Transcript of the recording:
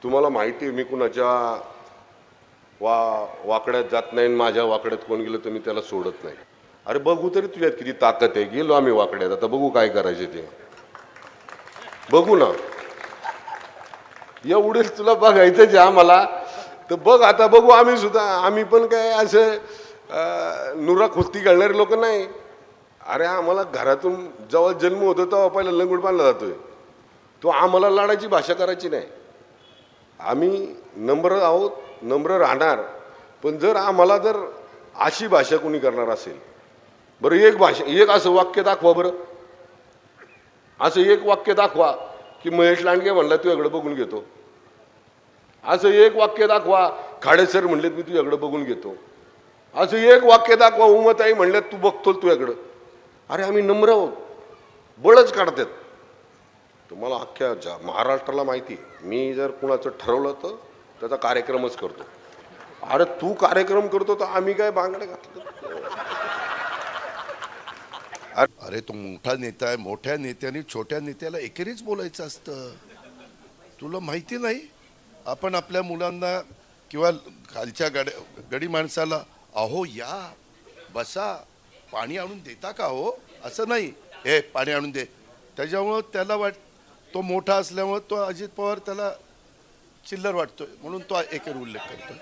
तुम्हाला माहिती आहे मी कुणाच्या वाकड्यात जात नाही, माझ्या वाकड्यात कोण गेलं तर मी त्याला सोडत नाही. अरे बघू तरी तुझ्यात किती ताकद आहे. गेलो आम्ही वाकड्यात, आता बघू काय करायचे ते, बघू ना. एवढेच तुला बघायचंच आहे आम्हाला तर बघ, आता बघू आम्ही सुद्धा. आम्ही पण काय असं नुरा खुस्ती घालणारे लोक नाही. अरे आम्हाला घरातून जेव्हा जन्म होतो तेव्हा पहिला लंगूट बांधला जातोय. तो आम्हाला लढायची भाषा करायची नाही. आम्ही नम्र आहोत, नम्र राहणार. पण जर आम्हाला जर अशी भाषा कोणी करणार असेल, बरं एक असं वाक्य दाखवा, बरं असं एक वाक्य दाखवा की महेश लांडगे म्हणला तुझ्याकडे बघून घेतो. असं एक वाक्य दाखवा खाडेसर म्हणलेत मी तुझ्याकडे बघून घेतो. असं एक वाक्य दाखवा उमाताई म्हणल्यात तू बघतो तुझ्याकडं. अरे आम्ही नम्र आहोत, बळच काढतात. तुम्हाला अख्ख्या महाराष्ट्राला माहिती आहे, मी जर कुणाचं ठरवलं तर त्याचा कार्यक्रमच करतो. अरे तू कार्यक्रम करतो तर आम्ही काय बांगडे घातलं? अरे तो मोठा नेता आहे, मोठ्या नेत्याने छोट्या नेत्याला एकेरीच बोलायचं असतं. तुला माहिती नाही? आपण आपल्या मुलांना किंवा खालच्या गडी माणसाला अहो या बसा पाणी आणून देता का हो, असं नाही, हे पाणी आणून दे. त्याच्यामुळं त्याला तो मोठा असल्यामुळं तो अजित पवार त्याला चिल्लर वाटतोय म्हणून तो एकेरी उल्लेख करतोय.